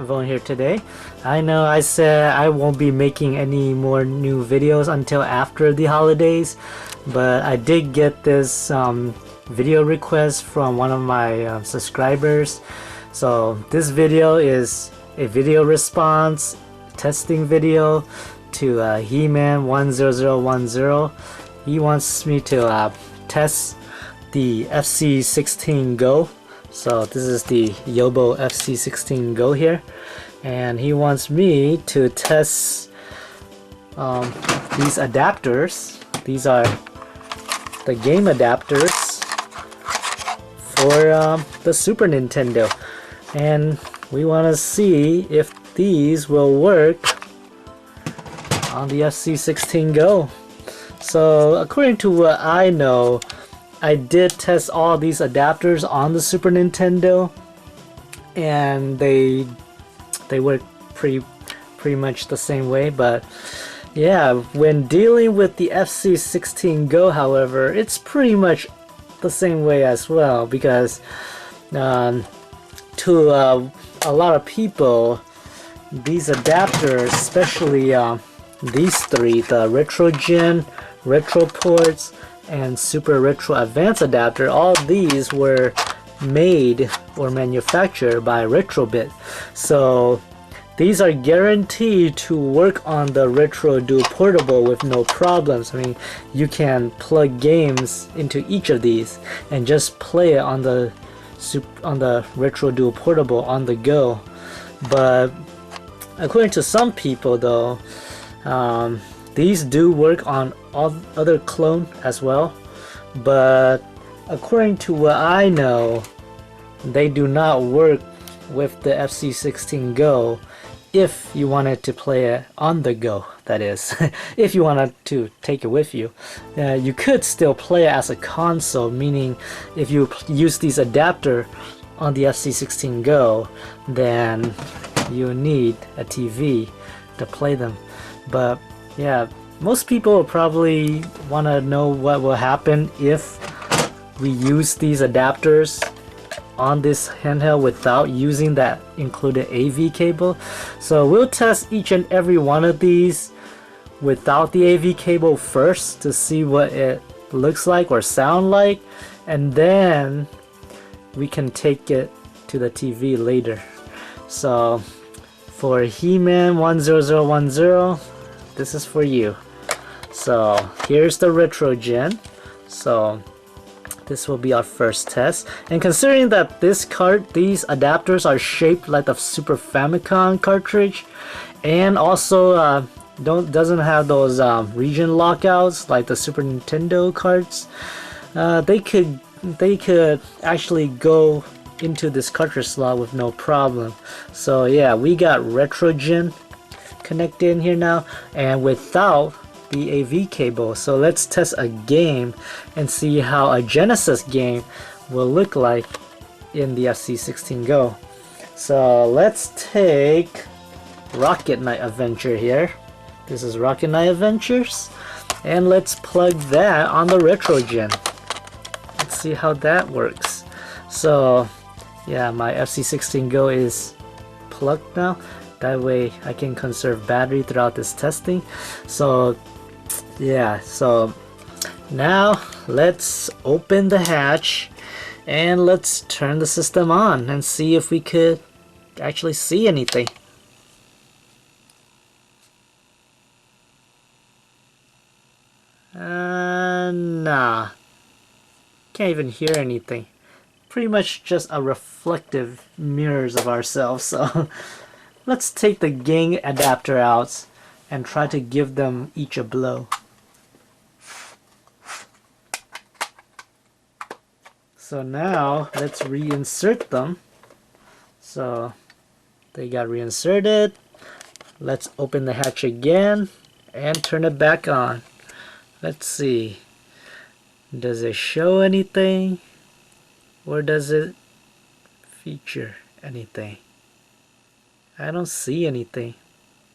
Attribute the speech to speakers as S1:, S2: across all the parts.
S1: Voan here today. I know I said I won't be making any more new videos until after the holidays, but I did get this video request from one of my subscribers. So this video is a video response testing video to He-Man 10010. He wants me to test the FC-16 Go. So this is the Yobo FC-16 Go here, and he wants me to test these adapters. These are the game adapters for the Super Nintendo, and we want to see if these will work on the FC-16 Go. So according to what I know, I did test all these adapters on the Super Nintendo, and they work pretty much the same way. But yeah, when dealing with the FC-16 Go, however, it's pretty much the same way as well, because to a lot of people, these adapters, especially these three, the Retro Gen, Retro Ports, and Super Retro Advanced adapter, all these were made or manufactured by Retrobit. So these are guaranteed to work on the Retro Dual Portable with no problems. I mean, you can plug games into each of these and just play it on the Retro Dual Portable on the go. But according to some people though, these do work on all other clone as well, but according to what I know, they do not work with the FC-16 Go if you wanted to play it on the go, that is. If you wanted to take it with you. You could still play it as a console, meaning if you use these adapter on the FC-16 Go, then you need a TV to play them. But yeah, most people will probably want to know what will happen if we use these adapters on this handheld without using that included AV cable. So we'll test each and every one of these without the AV cable first to see what it looks like or sound like, and then we can take it to the TV later. So for He-Man 10010, this is for you. So here's the Retro Gen. So this will be our first test, and considering that these adapters are shaped like the Super Famicom cartridge, and also doesn't have those region lockouts like the Super Nintendo cards, they could actually go into this cartridge slot with no problem. So yeah, we got Retro Gen connected in here now, and without the AV cable. So let's test a game and see how a Genesis game will look like in the FC-16 Go. So let's take Rocket Knight Adventure here. This is Rocket Knight Adventures, and let's plug that on the Retro Gen. Let's see how that works. So yeah, my FC-16 Go is plugged now. That way I can conserve battery throughout this testing. So yeah, so now let's open the hatch and let's turn the system on and see if we could actually see anything. Nah, can't even hear anything. Pretty much just a reflective mirrors of ourselves. So let's take the gang adapter out and try to give them each a blow. So now let's reinsert them. So they got reinserted. Let's open the hatch again and turn it back on. Let's see. Does it show anything? Or does it feature anything? I don't see anything.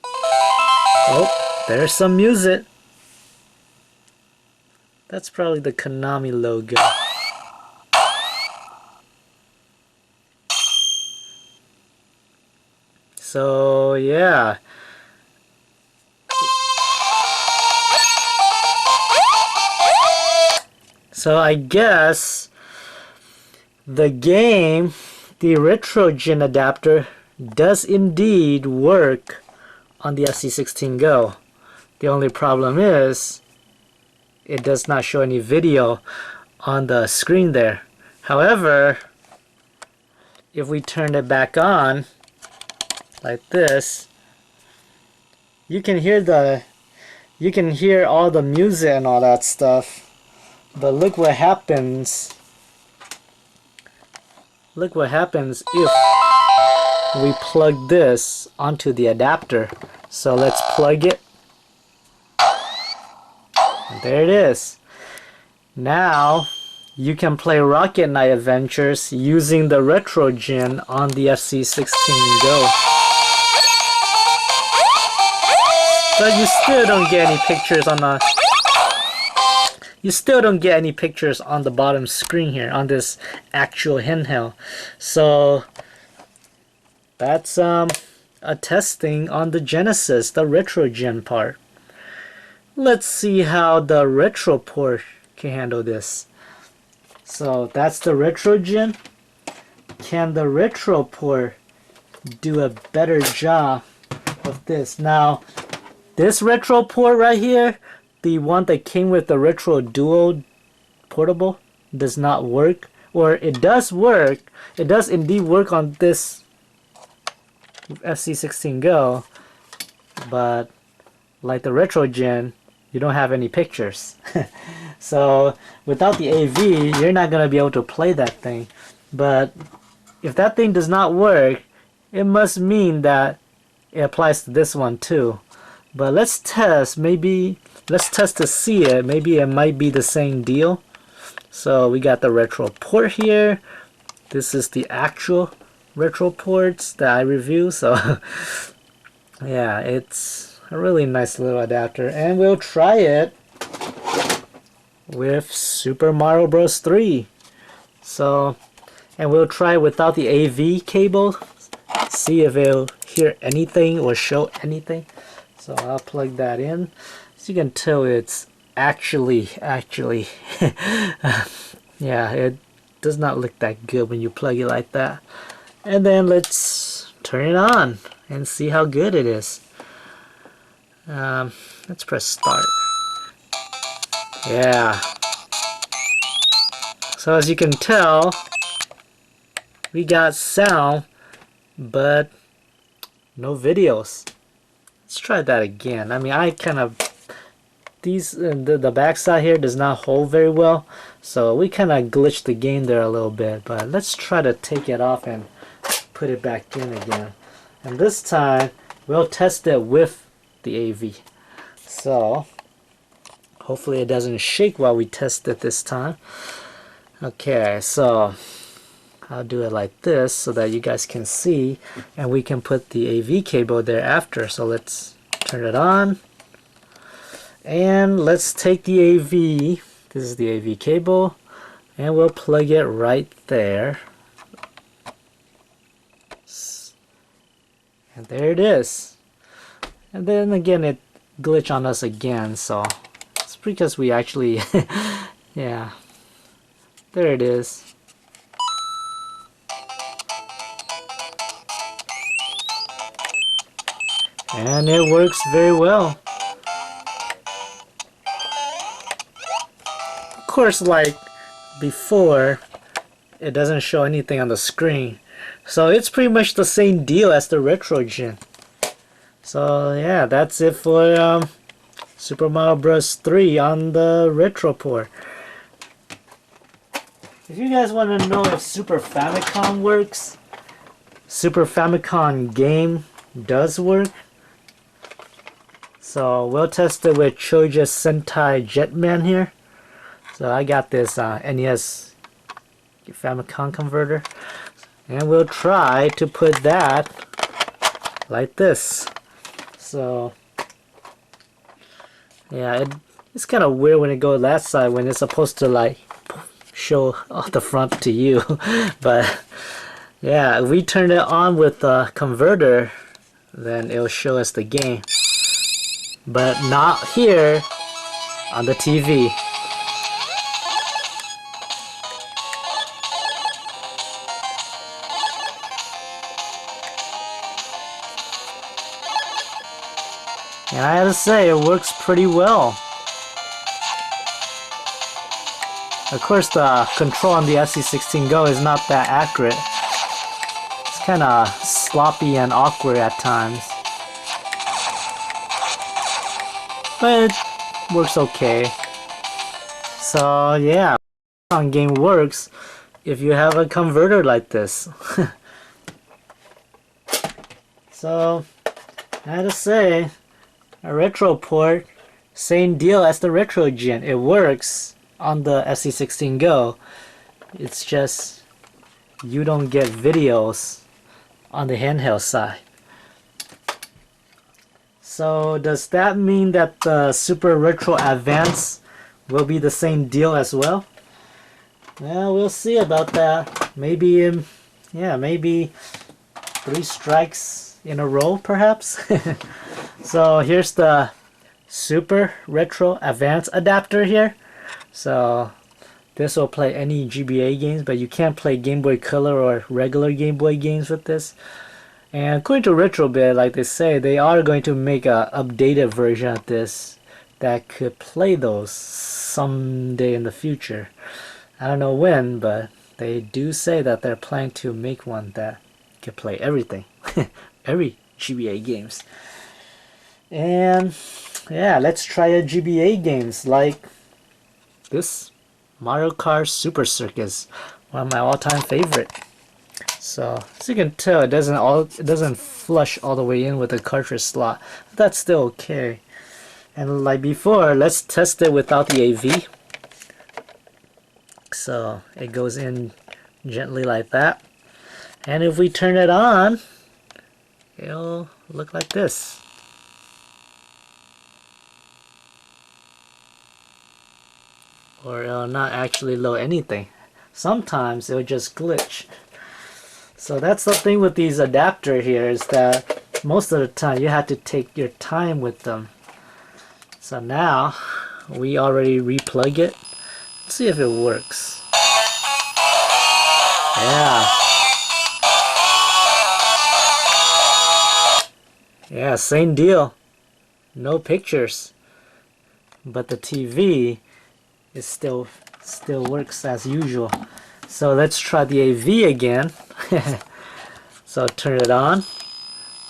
S1: Oh, there's some music. That's probably the Konami logo. So yeah. So I guess the game, the RetroGen adapter, does indeed work on the FC-16 Go. The only problem is it does not show any video on the screen there. However, if we turn it back on like this, you can hear all the music and all that stuff. But look what happens. Look what happens if we plug this onto the adapter. So let's plug it. And there it is. Now you can play Rocket Knight Adventures using the RetroGen on the FC-16 Go. But you still don't get any pictures on the bottom screen here on this actual handheld. So that's a testing on the Genesis, the RetroGen part. Let's see how the Retro port can handle this. So that's the RetroGen. Can the Retro port do a better job of this? Now, this Retro port right here, the one that came with the Retro Duo portable, does not work. Or it does work. It does indeed work on this FC-16 Go, but like the RetroGen, you don't have any pictures. So without the AV, you're not going to be able to play that thing. But if that thing does not work, it must mean that it applies to this one too. But let's test. Let's test to see it. Maybe it might be the same deal. So we got the Retro port here. This is the actual Retro ports that I review. So yeah, it's a really nice little adapter, and we'll try it with Super Mario Bros. 3. So, and we'll try without the AV cable, see if it'll hear anything or show anything. So I'll plug that in. As you can tell, it's actually yeah, it does not look that good when you plug it like that. And then let's turn it on and see how good it is. Let's press start. Yeah. So as you can tell, we got sound, but no videos. Let's try that again. I mean, I kind of, the backside here does not hold very well, so we kind of glitched the game there a little bit. But let's try to take it off and put it back in again. And this time, we'll test it with the AV. So hopefully it doesn't shake while we test it this time. Okay, so I'll do it like this so that you guys can see, and we can put the AV cable there after. So let's turn it on, and let's take the AV. This is the AV cable, and we'll plug it right there. And there it is. And then again it glitched on us again, so it's because we actually yeah, there it is. And it works very well. Of course, like before, it doesn't show anything on the screen, so it's pretty much the same deal as the RetroGen. So yeah, that's it for Super Mario Bros. 3 on the Retro port. If you guys want to know if Super Famicom works, Super Famicom game does work. So we'll test it with Choja Sentai Jetman here. So I got this NES Famicom converter, and we'll try to put that like this. So yeah, it's kind of weird when it goes that side when it's supposed to like show off the front to you. But yeah, we turned it on with the converter. then it'll show us the game. But not here on the TV. And I have to say, it works pretty well. Of course, the control on the FC-16 Go is not that accurate. It's kind of sloppy and awkward at times. But it works okay. So yeah, Voan game works if you have a converter like this. So I have to say, a retro port, same deal as the retro gen. It works on the FC-16 Go. It's just you don't get videos on the handheld side. So does that mean that the Super Retro Advance will be the same deal as well? Well, we'll see about that. Maybe, yeah, maybe 3 strikes in a row, perhaps. So here's the Super Retro Advance adapter here. So this will play any GBA games, but you can't play Game Boy Color or regular Game Boy games with this. And according to Retrobit, like they say, they are going to make a updated version of this that could play those someday in the future. I don't know when, but they do say that they're planning to make one that can play everything. Every GBA games. And yeah, let's try a GBA games like this Mario Kart Super Circus, one of my all-time favorite. So as you can tell, it doesn't flush all the way in with the cartridge slot. But that's still okay. And like before, let's test it without the AV. So it goes in gently like that. And if we turn it on, it'll look like this. Or it'll not actually load anything. Sometimes it'll just glitch. So that's the thing with these adapters here, is that most of the time you have to take your time with them. So now we already replug it. Let's see if it works. Yeah. Yeah, same deal. No pictures. But the TV is still works as usual. So let's try the AV again. So turn it on.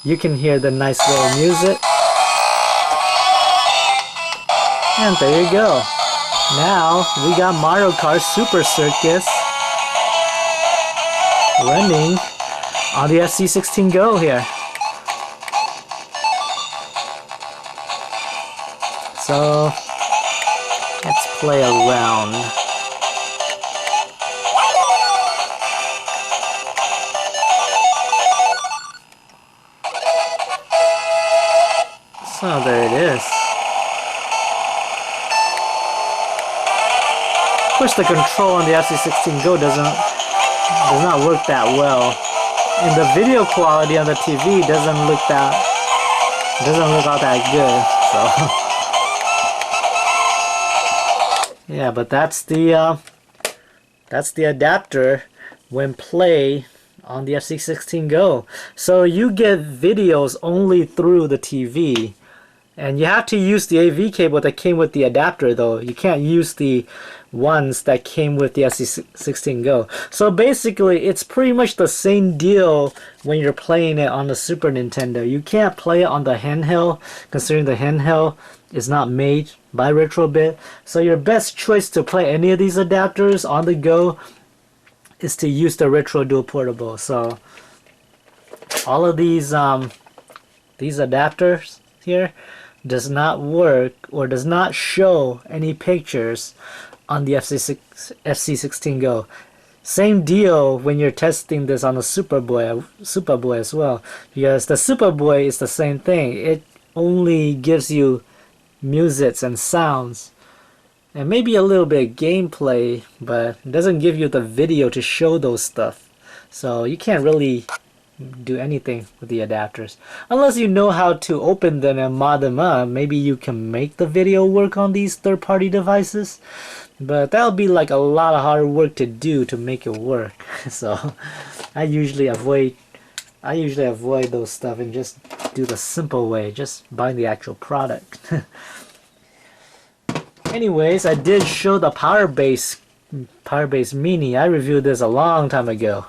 S1: You can hear the nice little music. And there you go. Now we got Mario Kart Super Circus running on the FC-16 Go here. So let's play around. So there it is. Of course, the control on the FC-16 Go does not work that well, and the video quality on the TV doesn't look all that good. So yeah, but that's the adapter when play on the FC-16 Go. So you get videos only through the TV. And you have to use the AV cable that came with the adapter, though. You can't use the ones that came with the FC-16 Go. So basically, it's pretty much the same deal when you're playing it on the Super Nintendo. You can't play it on the handheld, considering the handheld is not made by Retrobit. So your best choice to play any of these adapters on the Go is to use the Retro Dual Portable. So all of these adapters here does not work or does not show any pictures on the FC-16 Go. Same deal when you're testing this on the Superboy as well, because the Superboy is the same thing. It only gives you musics and sounds and maybe a little bit of gameplay, but it doesn't give you the video to show those stuff. So you can't really do anything with the adapters. Unless you know how to open them and mod them up, maybe you can make the video work on these third-party devices. But that'll be like a lot of hard work to do to make it work. So I usually avoid those stuff and just do the simple way, just buy the actual product. Anyways, I did show the Power Base Mini. I reviewed this a long time ago.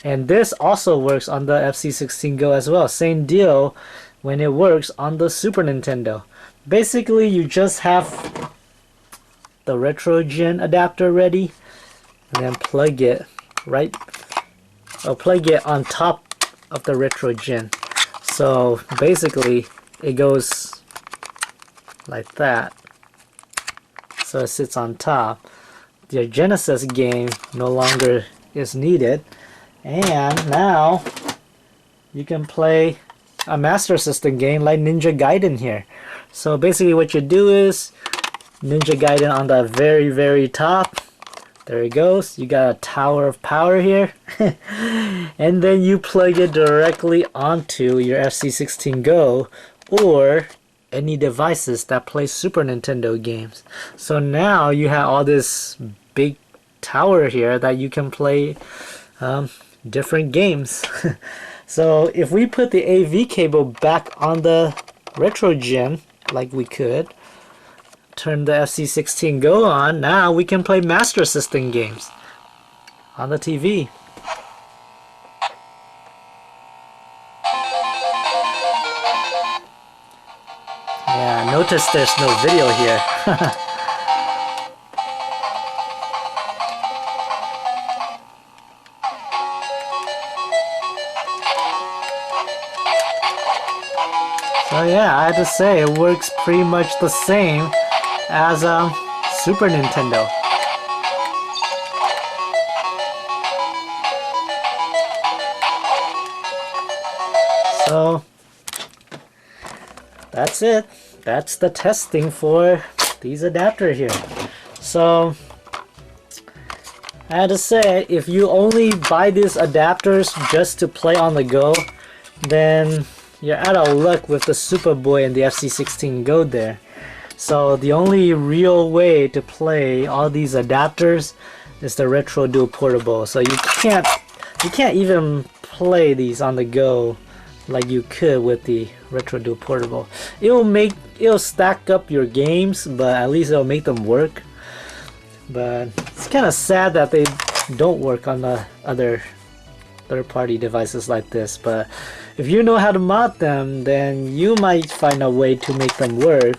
S1: And this also works on the FC-16 Go as well. Same deal when it works on the Super Nintendo. Basically, you just have the RetroGen adapter ready, and then plug it plug it on top of the RetroGen. So basically, it goes like that. So it sits on top. The Genesis game no longer is needed. And now you can play a Master System game like Ninja Gaiden here. So basically what you do is Ninja Gaiden on the very, very top. There it goes. You got a tower of power here. And then you plug it directly onto your FC-16 Go or any devices that play Super Nintendo games. So now you have all this big tower here that you can play different games. So if we put the AV cable back on the RetroGen like we could, turn the FC-16 Go on, now we can play Master System games on the TV. Yeah, notice there's no video here. So yeah, I have to say it works pretty much the same as Super Nintendo. So that's it. That's the testing for these adapters here. So I had to say, if you only buy these adapters just to play on the go, then you're out of luck with the Superboy and the FC-16 Go there. So the only real way to play all these adapters is the Retro Dual Portable. So you can't even play these on the go like you could with the Retro Dual Portable. It'll stack up your games, but at least it'll make them work. But it's kind of sad that they don't work on the other third-party devices like this. But if you know how to mod them, then you might find a way to make them work.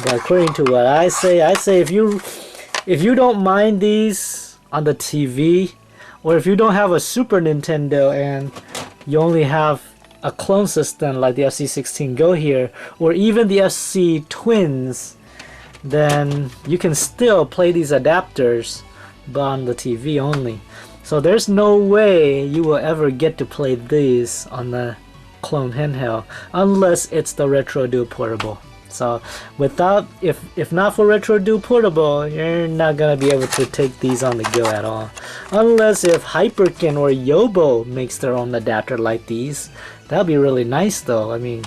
S1: But according to what I say if you don't mind these on the TV, or if you don't have a Super Nintendo and you only have a clone system like the FC-16 Go here, or even the FC Twins, then you can still play these adapters but on the TV only. So there's no way you will ever get to play these on the clone handheld unless it's the Retro Dual Portable. So if not for Retro Dual Portable, you're not gonna be able to take these on the go at all. Unless if Hyperkin or Yobo makes their own adapter like these. That'd be really nice though. I mean,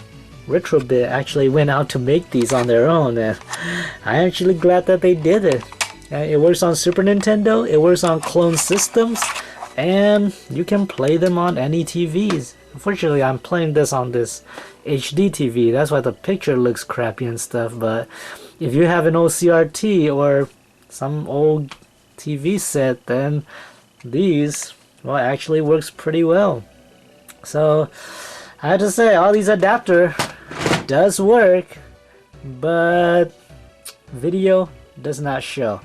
S1: Retrobit actually went out to make these on their own, and I'm actually glad that they did it. It works on Super Nintendo, it works on clone systems, and you can play them on any TVs. Unfortunately, I'm playing this on this HD TV, that's why the picture looks crappy and stuff. But if you have an old CRT or some old TV set, then these, well, actually works pretty well. So I have to say, all these adapter does work, but video does not show.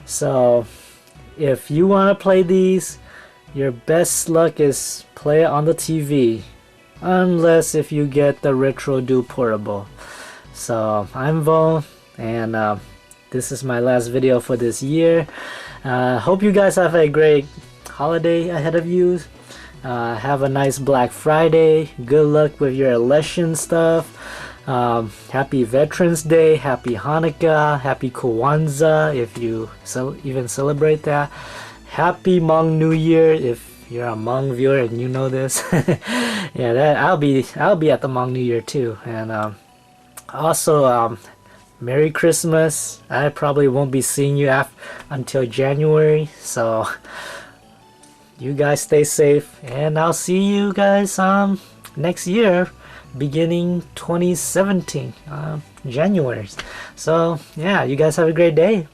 S1: So if you want to play these, your best luck is play it on the TV, unless if you get the Retro Dual Portable. So I'm Voan, and this is my last video for this year. Hope you guys have a great holiday ahead of you. Have a nice Black Friday. Good luck with your election stuff. Happy Veterans Day, Happy Hanukkah, Happy Kwanzaa if you even celebrate that. Happy Hmong New Year if if you're a Hmong viewer and you know this, yeah, that I'll be at the Hmong New Year too. And also, Merry Christmas. I probably won't be seeing you until January, so you guys stay safe, and I'll see you guys next year, beginning 2017, January. So yeah, you guys have a great day.